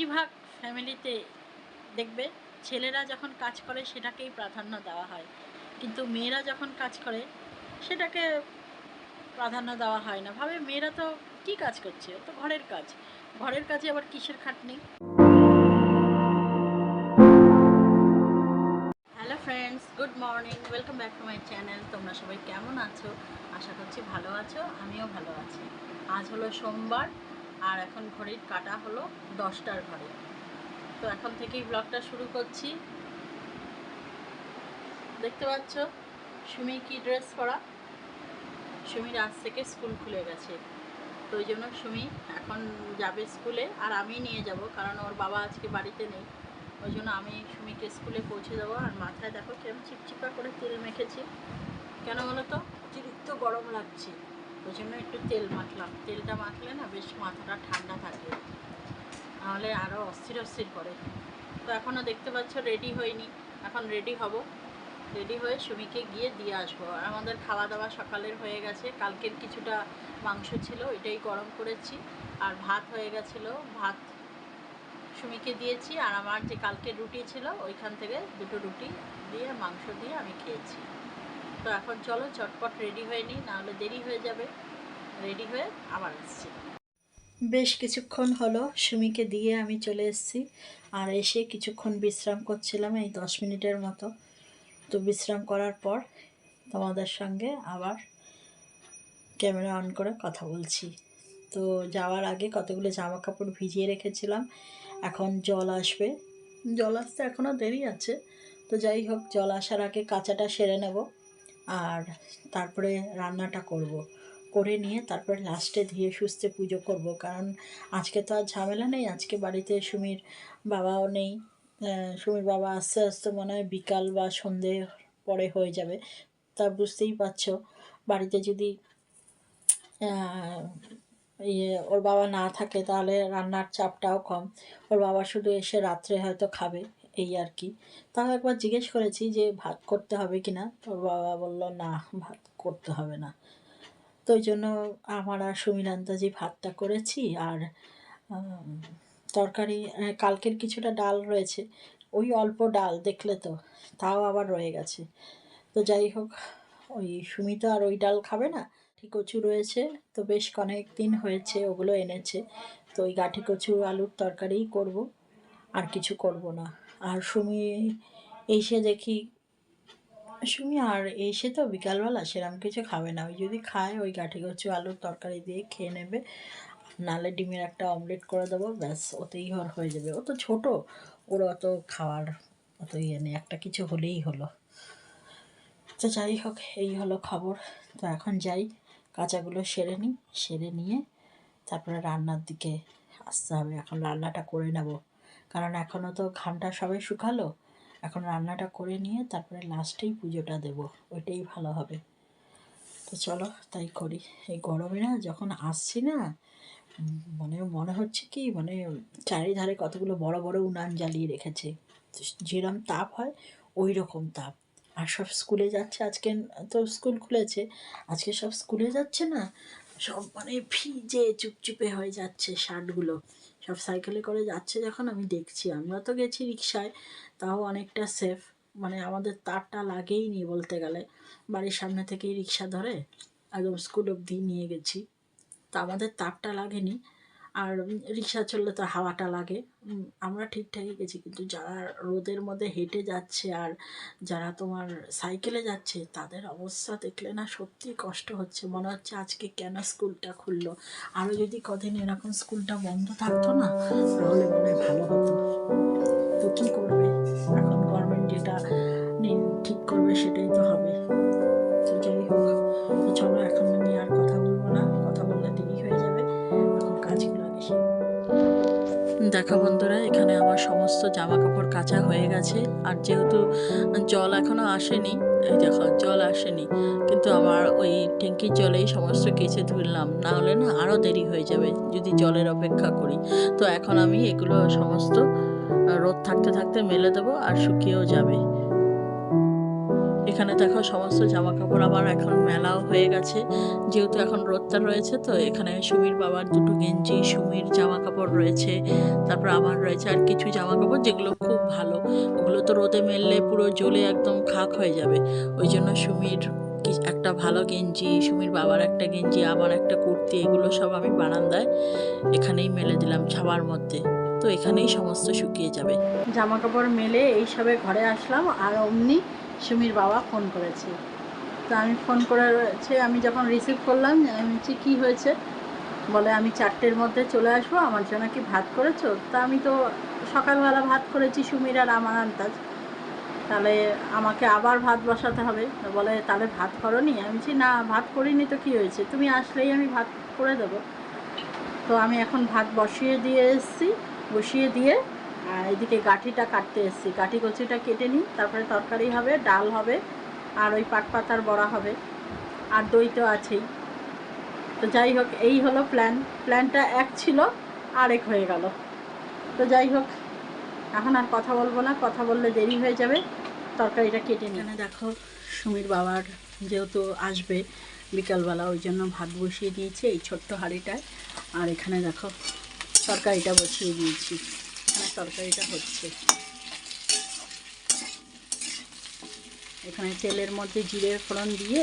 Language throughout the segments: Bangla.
বেশিরভাগ ফ্যামিলিতে দেখবে ছেলেরা যখন কাজ করে সেটাকেই প্রাধান্য দেওয়া হয়, কিন্তু মেয়েরা যখন কাজ করে সেটাকে প্রাধান্য দেওয়া হয় না। ভাবে মেয়েরা তো কী কাজ করছে, তো ঘরের কাজ, ঘরের কাজে আবার কিসের খাটনি। Hello friends, good morning, welcome back to my channel. তোমরা সবাই কেমন আছো? আশা করছি ভালো আছো, আমিও ভালো আছি। আজ হলো সোমবার আর এখন ঘড়ির কাটা হলো 10টার ঘরে। তো এখন থেকেই ব্লগটা শুরু করছি। দেখতে পাচ্ছ সুমি কি ড্রেস পরা। সুমির আজ থেকে স্কুল খুলে গেছে, তো ওই জন্য সুমি এখন যাবে স্কুলে আর আমি নিয়ে যাব, কারণ ওর বাবা আজকে বাড়িতে নেই। ওই জন্য আমি সুমিকে স্কুলে পৌঁছে দেবো। আর মাথায় দেখো কেমন চিপচিপা করে তেল মেখেছি, কেন বলো তো? অতিরিক্ত গরম লাগছে, ওই জন্য একটু তেল মাখলাম। তেলটা মাখলে না বেশ মাথাটা ঠান্ডা থাকে, নাহলে আরও অস্থির অস্থির করে। তো এখনও দেখতে পাচ্ছ রেডি হয়নি, এখন রেডি হব। রেডি হয়ে সুমিকে গিয়ে দিয়ে আসবো। আর আমাদের খাওয়া দাওয়া সকালের হয়ে গেছে, কালকের কিছুটা মাংস ছিল ওইটাই গরম করেছি, আর ভাত হয়ে গেছিলো, ভাত সুমিকে দিয়েছি। আর আমার যে কালকের রুটি ছিল ওইখান থেকে দুটো রুটি দিয়ে মাংস দিয়ে আমি খেয়েছি। তো এখন চলো চটপট রেডি হয়ে নিই, নাহলে দেরি হয়ে যাবে। রেডি হয়ে আবার আসছি। বেশ কিছুক্ষণ হলো সুমিকে দিয়ে আমি চলে এসেছি, আর এসে কিছুক্ষণ বিশ্রাম করছিলাম, এই 10 মিনিটের মতো। তো বিশ্রাম করার পর তোমাদের সঙ্গে আবার ক্যামেরা অন করে কথা বলছি। তো যাওয়ার আগে কতগুলো জামা কাপড় ভিজিয়ে রেখেছিলাম, এখন জল আসবে। জল আসতে এখনও দেরি আছে, তো যাই হোক, জল আসার আগে কাচাটা সেরে নেব, আর তারপরে রান্নাটা করব। করে নিয়ে তারপর লাস্টে ধীরে সুস্থে পুজো করব, কারণ আজকে তো আর ঝামেলা নেই। আজকে বাড়িতে সুমির বাবাও নেই। সুমির বাবা আস্তে আস্তে মনে হয় বিকাল বা সন্ধে পরে হয়ে যাবে। তা বুঝতেই পারছো, বাড়িতে যদি ওর বাবা না থাকে তাহলে রান্নার চাপটাও কম। ওর বাবা শুধু এসে রাত্রে হয়তো খাবে, এই আর কি। তাও একবার জিজ্ঞেস করেছি যে ভাত করতে হবে কি না, ওর বাবা বলল না, ভাত করতে হবে না। তো ওই জন্য আমার আর সুমির আন্দাজি ভাতটা করেছি। আর তরকারি কালকের কিছুটা ডাল রয়েছে, ওই অল্প ডাল দেখলে তো, তাও আবার রয়ে গেছে। তো যাই হোক, ওই সুমি তো আর ওই ডাল খাবে না। গাঠি কচু রয়েছে, তো বেশ কয়েক দিন হয়েছে ওগুলো এনেছে, তো ওই গাঠি কচু আলুর তরকারিই করব, আর কিছু করব না। আর সুমি এসে দেখি, সুমি আর এসে তো বিকালবেলা সেরকম কিছু খাবে না। ওই যদি খায় ওই গাঠি কচু আলুর তরকারি দিয়ে খেয়ে নেবে, নালে ডিমের একটা অমলেট করে দেবো, ব্যাস, ওতেই ওর হয়ে যাবে। ও তো ছোটো, ওর অত খাওয়ার অত ইয়ে নেই, একটা কিছু হলেই হলো। তো যাই হোক, এই হলো খবর। তো এখন যাই, কাঁচাগুলো সেরে নিই, সেরে নিয়ে তারপরে রান্নার দিকে আসতে হবে। এখন রান্নাটা করে নেব, কারণ এখনও তো ঘামটা সবাই শুকালো। এখন রান্নাটা করে নিয়ে তারপরে লাস্টেই পুজোটা দেব, ওইটাই ভালো হবে। তো চলো তাই করি। এই গরমে না যখন আসছি না, মানে মনে হচ্ছে কি, মানে চারিধারে কতগুলো বড় বড় উনান জ্বালিয়ে রেখেছে, যেরকম তাপ হয় ওই রকম তাপ। আর সব স্কুলে যাচ্ছে আজকে, তো স্কুল খুলেছে আজকে, সব স্কুলে যাচ্ছে না, সব মানে ভিজে চুপচুপে হয়ে যাচ্ছে শার্টগুলো। সব সাইকেলে করে যাচ্ছে যখন আমি দেখছি। আমরা তো গেছি রিক্সায়, তাও অনেকটা সেফ, মানে আমাদের তারটা লাগেইনি বলতে গেলে। বাড়ির সামনে থেকেই রিক্সা ধরে একদম স্কুল অবধি নিয়ে গেছি, তা আমাদের তাপটা লাগেনি। আর রিক্সা চললে তো হাওয়াটা লাগে। আমরা ঠিকঠাকই গেছি, কিন্তু যারা রোদের মধ্যে হেঁটে যাচ্ছে আর যারা তোমার সাইকেলে যাচ্ছে, তাদের অবস্থা দেখলে না সত্যিই কষ্ট হচ্ছে। মনে হচ্ছে আজকে কেন স্কুলটা খুললো, আরও যদি কদিন এরকম স্কুলটা বন্ধ থাকতো না, তাহলে মনে হয় ভালো হতো। তো কী করবে, এখন গভর্নমেন্ট যেটা ঠিক করবে সেটাই তো হবে। তো যাই হোক, তো চলো এখন আমি আর কথা বলবো না, কথা বললে দেরি হয়ে যাবে। এখন কাজগুলো আগে সেরে দেখো বন্ধুরা, এখানে আমার সমস্ত জামা কাপড় কাচা হয়ে গেছে। আর যেহেতু জল এখনও আসেনি, এই দেখো জল আসেনি, কিন্তু আমার ওই ট্যাঙ্কির জলেই সমস্ত কেচে ধুলাম, না হলে না আরও দেরি হয়ে যাবে যদি জলের অপেক্ষা করি। তো এখন আমি এগুলো সমস্ত রোদ থাকতে থাকতে মেলে দেবো, আর শুকিয়েও যাবে। এখানে দেখো সমস্ত জামা কাপড় আমার এখন মেলাও হয়ে গেছে, যেহেতু এখন রোদটা রয়েছে। তো এখানে সুমির বাবার দুটো গেঞ্জি, সুমির জামা কাপড় রয়েছে, তারপর আমার রয়েছে আর কিছু জামা কাপড় যেগুলো খুব ভালো, ওগুলো তো রোদে মেললে পুরো জ্বলে একদম খাক হয়ে যাবে। ওই জন্য সুমির একটা ভালো গেঞ্জি, সুমির বাবার একটা গেঞ্জি, আমার একটা কুর্তি, এগুলো সব আমি বারান্দায় এখানেই মেলে দিলাম ছাওয়ার মধ্যে। তো এখানেই সমস্ত শুকিয়ে যাবে। জামা কাপড় মেলে এইসবে ঘরে আসলাম, আর অমনি সুমির বাবা ফোন করেছে। তো আমি ফোন করেছে, আমি যখন রিসিভ করলাম আমি বলছি কী হয়েছে, বলে আমি 4টের মধ্যে চলে আসবো, আমার জন্য কি ভাত করেছো? তা আমি তো সকালবেলা ভাত করেছি সুমির আর আমার আন্দাজ, তাহলে আমাকে আবার ভাত বসাতে হবে। বলে তাহলে ভাত করোনি? আমি বলছি না, ভাত করিনি, তো কী হয়েছে, তুমি আসলেই আমি ভাত করে দেবো। তো আমি এখন ভাত বসিয়ে দিয়ে এসেছি, বসিয়ে দিয়ে এদিকে গাঠিটা কাটতে এসেছি, গাঠি কচিটা কেটে নিই, তারপরে তরকারি হবে, ডাল হবে, আর ওই পাটপাতার বড়া হবে, আর দই তো আছেই। তো যাই হোক, এই হলো প্ল্যানটা এক ছিল, আরেক হয়ে গেল। তো যাই হোক, এখন আর কথা বলবো না, কথা বললে দেরি হয়ে যাবে, তরকারিটা কেটে নিই। এখানে দেখো সুমির বাবার যেহেতু আসবে বিকালবেলা, ওই জন্য ভাত বসিয়ে দিয়েছি এই ছোট্ট হাঁড়িটায়, আর এখানে দেখো তরকারিটা বসিয়ে দিয়েছি, এখানে তরকারিটা হচ্ছে। এখানে তেলের মধ্যে জিরে ফোড়ন দিয়ে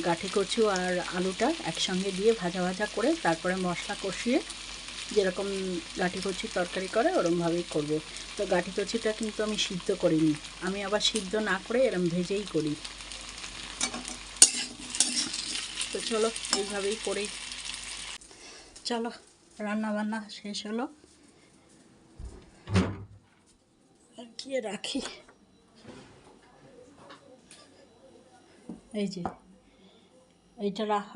গাঠি কচু আর আলুটা একসঙ্গে দিয়ে ভাজা ভাজা করে তারপরে মশলা কষিয়ে যেরকম গাঠি কচি তরকারি করে ওরমভাবেই করব। তো গাঠি কচিটা কিন্তু আমি সিদ্ধ করিনি, আমি আবার সিদ্ধ না করে এরম ভেজেই করি। তো চলো এইভাবেই করি। চলো রান্না বান্না শেষ হলো, গিয়ে রাখি। এই যে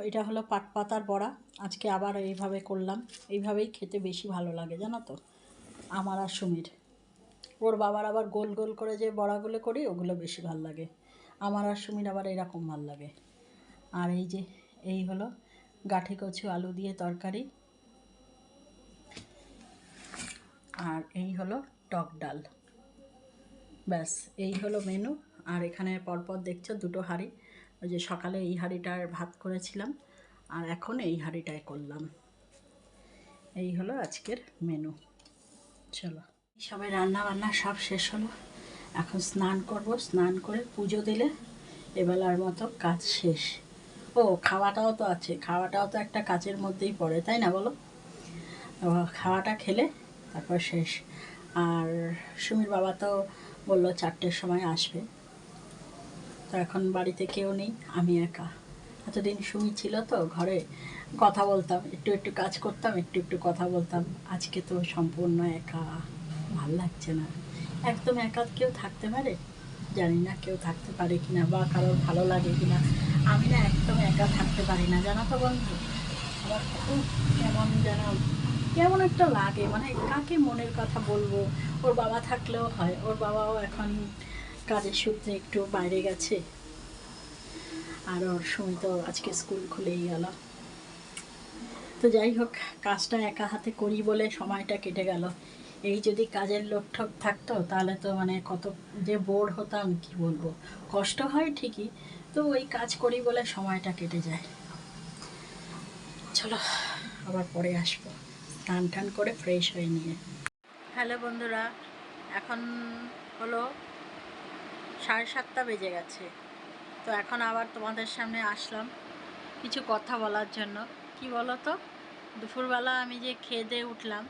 এটা হলো পাটপাতার বড়া, আজকে আবার এইভাবে করলাম, এইভাবেই খেতে বেশি ভালো লাগে জানো তো আমার আর সুমির। ওর বাবার আবার গোল গোল করে যে বড়াগুলো করি ওগুলো বেশি ভাল লাগে, আমার আর সুমির আবার এরকম ভাল লাগে। আর এই যে এই হলো গাঠি কচু আলু দিয়ে তরকারি, আর এই হলো টক ডাল, ব্যাস এই হলো মেনু। আর এখানে পরপর দেখছো দুটো হাঁড়ি, ওই যে সকালে এই হাঁড়িটার ভাত করেছিলাম, আর এখন এই হাঁড়িটায় করলাম। এই হলো আজকের মেনু। চলো সবাই রান্না বান্না সব শেষ হলো, এখন স্নান করব, স্নান করে পুজো দিলে এবেলার মতো কাজ শেষ। ও খাওয়াটাও তো আছে, খাওয়াটাও তো একটা কাজের মধ্যেই পড়ে, তাই না বলো? খাওয়াটা খেলে তারপর শেষ। আর সুমির বাবা তো বললো 4টের সময় আসবে, তো এখন বাড়িতে কেউ নেই, আমি একা। এতদিন সুমি ছিল তো ঘরে, কথা বলতাম, একটু একটু কাজ করতাম, একটু একটু কথা বলতাম। আজকে তো সম্পূর্ণ একা, ভাল লাগছে না একদম। একা কেউ থাকতে পারে? জানি না কেউ থাকতে পারে কিনা, বা কারোর ভালো লাগে কিনা। আমি না একদম একা থাকতে পারি না জানো তো বন্ধু, আমার খুব কেমন একটা লাগে, মানে কাকে মনের কথা বলবো। ওর বাবা থাকলেও হয়, ওর বাবাও এখন কাজের সূত্রে একটু বাইরে গেছে, আর ওর সুমি তো আজকে স্কুল খুলেই গেল। তো যাই হোক, কাজটা একা হাতে করি বলে সময়টা কেটে গেল। এই যদি কাজের লোক ঠোক থাকতো তাহলে তো মানে কত যে বোর হতাম কি বলবো। কষ্ট হয় ঠিকই, তো ওই কাজ করি বলে সময়টা কেটে যায়। চলো আবার পরে আসবো স্নান টান করে ফ্রেশ হয়ে নিয়ে। হ্যালো বন্ধুরা, এখন হলো 7:30 বেজে গেছে। তো এখন আবার তোমাদের সামনে আসলাম কিছু কথা বলার জন্য। কি বলো তো, দুপুরবেলা আমি যে খেয়ে দিয়ে উঠলাম,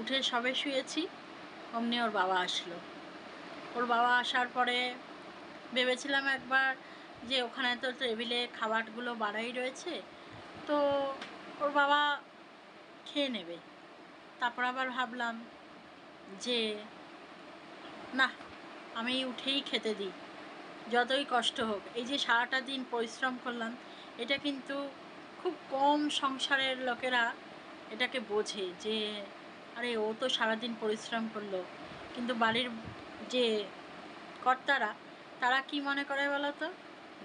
উঠে সবে শুয়েছি, অমনি ওর বাবা আসলো। ওর বাবা আসার পরে ভেবেছিলাম একবার যে ওখানে তো টেবিলে খাবারগুলো বাড়াই রয়েছে, তো ওর বাবা খেয়ে নেবে। তারপর আবার ভাবলাম যে না, আমি উঠেই খেতে দিই, যতই কষ্ট হোক। এই যে সারাটা দিন পরিশ্রম করলাম, এটা কিন্তু খুব কম সংসারের লোকেরা এটাকে বোঝে যে আরে ও তো সারাদিন পরিশ্রম করলো, কিন্তু বাড়ির যে কর্তারা তারা কি মনে করে বলো তো,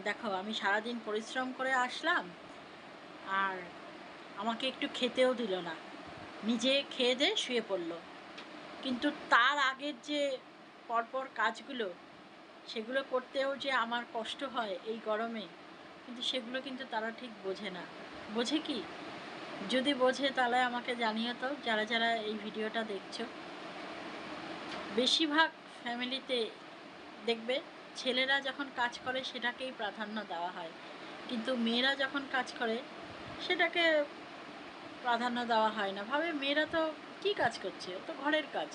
দেখো আমি সারাদিন পরিশ্রম করে আসলাম আর আমাকে একটু খেতেও দিল না, নিজে খেয়ে দিয়ে শুয়ে পড়লো। কিন্তু তার আগের যে পরপর কাজগুলো সেগুলো করতেও যে আমার কষ্ট হয় এই গরমে, কিন্তু সেগুলো কিন্তু তারা ঠিক বোঝে না। বোঝে কি? যদি বোঝে তাহলে আমাকে জানিও তো, যারা যারা এই ভিডিওটা দেখছো। বেশিরভাগ ফ্যামিলিতে দেখবে ছেলেরা যখন কাজ করে সেটাকেই প্রাধান্য দেওয়া হয়, কিন্তু মেয়েরা যখন কাজ করে সেটাকে প্রাধান্য দেওয়া হয় না। ভাবে মেয়েরা তো কী কাজ করছে, তো ঘরের কাজ,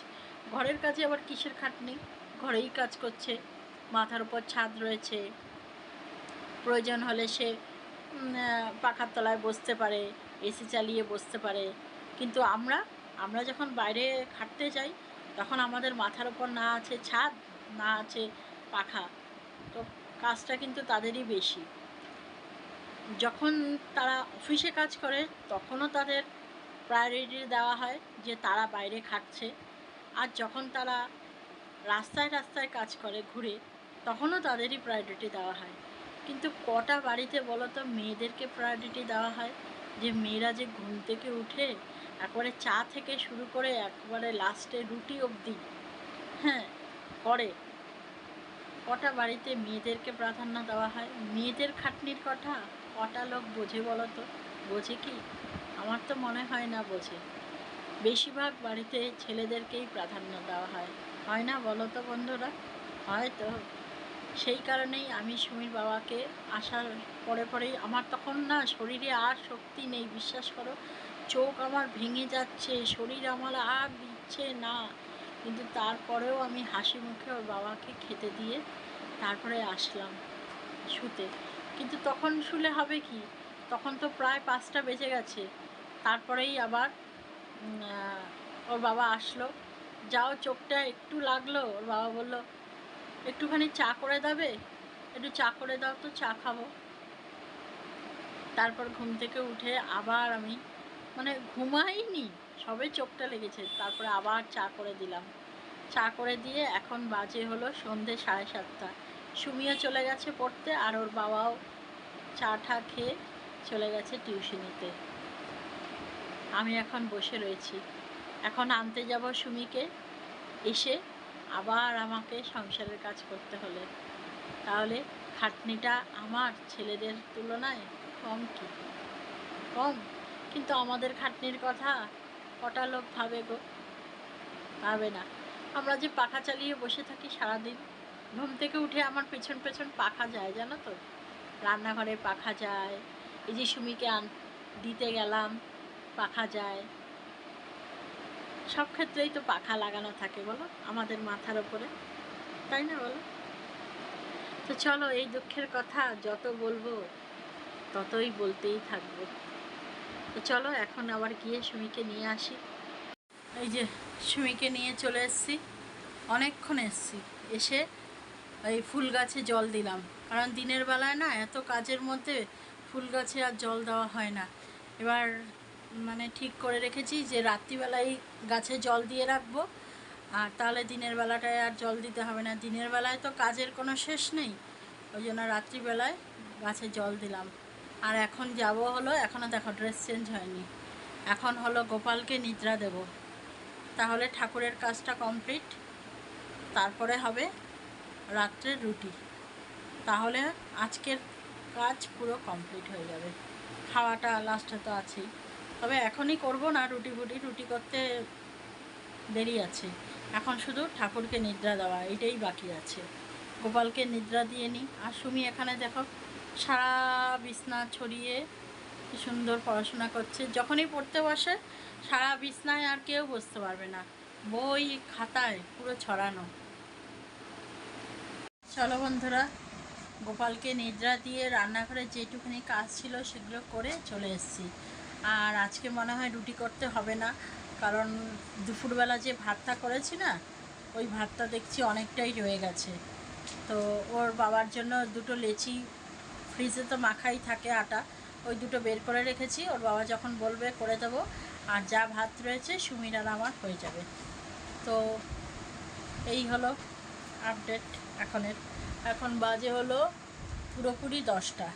ঘরের কাজে আবার কিসের খাটনি, ঘরেই কাজ করছে, মাথার উপর ছাদ রয়েছে, প্রয়োজন হলে সে পাখার তলায় বসতে পারে, এসি চালিয়ে বসতে পারে। কিন্তু আমরা যখন বাইরে খাটতে যাই তখন আমাদের মাথার উপর না আছে ছাদ, না আছে পাখা, তো কাজটা কিন্তু তাদেরই বেশি। যখন তারা অফিসে কাজ করে তখনও তাদের প্রায়োরিটি দেওয়া হয় যে তারা বাইরে খাটছে, আর যখন তারা রাস্তায় রাস্তায় কাজ করে ঘুরে তখনও তাদেরই প্রায়োরিটি দেওয়া হয়। কিন্তু কটা বাড়িতে বলো তো মেয়েদেরকে প্রায়োরিটি দেওয়া হয়, যে মেয়েরা যে ঘুম থেকে উঠে একবারে চা থেকে শুরু করে একবারে লাস্টে রুটি অবধি হ্যাঁ করে, কটা বাড়িতে মেয়েদেরকে প্রাধান্য দেওয়া হয়? মেয়েদের খাটনির কথা কটা লোক বোঝে বলো তো? বোঝে কি? আমার তো মনে হয় না বোঝে। বেশিরভাগ বাড়িতে ছেলেদেরকেই প্রাধান্য দেওয়া হয় না বলো তো বন্ধুরা? হয়তো সেই কারণেই আমি সুমির বাবাকে আসার পরেই আমার তখন না শরীরে আর শক্তি নেই, বিশ্বাস করো, চোখ আমার ভেঙে যাচ্ছে, শরীর আমার আর দিচ্ছে না, কিন্তু তারপরেও আমি হাসি মুখে ওর বাবাকে খেতে দিয়ে তারপরে আসলাম শুতে। কিন্তু তখন শুলে হবে কি, তখন তো প্রায় 5টা বেজে গেছে। তারপরেই আবার ওর বাবা আসলো, যাও চোখটা একটু লাগলো, ওর বাবা বলল একটুখানি চা করে দেবে, একটু চা করে দাও তো, চা খাবো। তারপর ঘুম থেকে উঠে আবার আমি ঘুমাইনি, সবে চোখটা লেগেছে, তারপরে আবার চা করে দিলাম। চা করে দিয়ে এখন বাজে হলো সন্ধে 7:30। সুমিও চলে গেছে পড়তে, আর ওর বাবাও চা টা খেয়ে চলে গেছে টিউশনিতে। আমি এখন বসে রয়েছি, এখন আনতে যাব সুমিকে, এসে আবার আমাকে সংসারের কাজ করতে হলে তাহলে খাটনিটা আমার ছেলেদের তুলনায় কম কি? কম? কিন্তু আমাদের খাটনির কথা কটা লোক ভাবে গো? ভাবে না। আমরা যে পাখা চালিয়ে বসে থাকি সারাদিন, ঘুম থেকে উঠে আমার পেছন পেছন পাখা যায় জানো তো, রান্নাঘরে পাখা যায়, এই যে সুমিকে দিতে গেলাম পাখা যায়, সব ক্ষেত্রেই তো পাখা লাগানো থাকে বলো আমাদের মাথার ওপরে, তাই না বলো? তো চলো, এই দুঃখের কথা যত বলবো ততই বলতেই থাকবো। তো চলো এখন আবার গিয়ে সুমিকে নিয়ে আসি। এই যে সুমিকে নিয়ে চলে এসেছি, অনেকক্ষণ এসেছি, এসে এই ফুল গাছে জল দিলাম, কারণ দিনের বেলায় না এত কাজের মধ্যে ফুল গাছে আর জল দেওয়া হয় না। এবার ঠিক করে রেখেছি যে রাত্রিবেলায় গাছে জল দিয়ে রাখবো, আর তাহলে দিনের বেলাটায় আর জল দিতে হবে না। দিনের বেলায় তো কাজের কোনো শেষ নেই, ওই জন্য রাত্রিবেলায় গাছে জল দিলাম। আর এখন যাব হলো, এখনও দেখো ড্রেস চেঞ্জ হয়নি, এখন হলো গোপালকে নিদ্রা দেব, তাহলে ঠাকুরের কাজটা কমপ্লিট, তারপরে হবে রাত্রের রুটি, তাহলে আজকের কাজ পুরো কমপ্লিট হয়ে যাবে। খাওয়াটা লাস্টে তো আছেই, তবে এখনই করব না, রুটি করতে দেরি আছে, এখন শুধু ঠাকুরকে নিদ্রা দেওয়া এটাই বাকি আছে। গোপালকে নিদ্রা দিয়ে নিই। আর সুমি এখানে দেখো সারা বিছনা ছড়িয়ে কি সুন্দর পড়াশোনা করছে, যখনই পড়তে বসে সারা বিছনায় আর কেউ বসতে পারবে না, বই খাতায় পুরো ছড়ানো। চলো বন্ধুরা, গোপালকে নিদ্রা দিয়ে রান্নাঘরে যেটুকুনি কাজ ছিল সেগুলো করে চলে এসেছি। আর আজকে মনে হয় রুটি করতে হবে না, কারণ দুপুরবেলা যে ভাতটা করেছি না, ওই ভাতটা দেখছি অনেকটাই রয়ে গেছে। তো ওর বাবার জন্য দুটো লেচি ফ্রিজে তো মাখাই থাকে আটা, ওই দুটো বের করে রেখেছি, ওর বাবা যখন বলবে করে দেবো, আর যা ভাত রয়েছে সুমির আর আমার হয়ে যাবে। তো এই হলো আপডেট এখন বাজে হলো পুরোপুরি 10টা।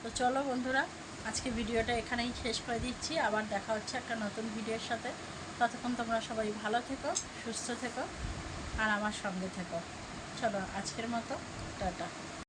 তো চলো বন্ধুরা, আজকে ভিডিওটা এখানেই শেষ করে দিচ্ছি, আবার দেখা হচ্ছে একটা নতুন ভিডিওর সাথে। ততক্ষণ তোমরা সবাই ভালো থেকো, সুস্থ থেকো, আর আমার সঙ্গে থেকো। চলো আজকের মতো টাটা।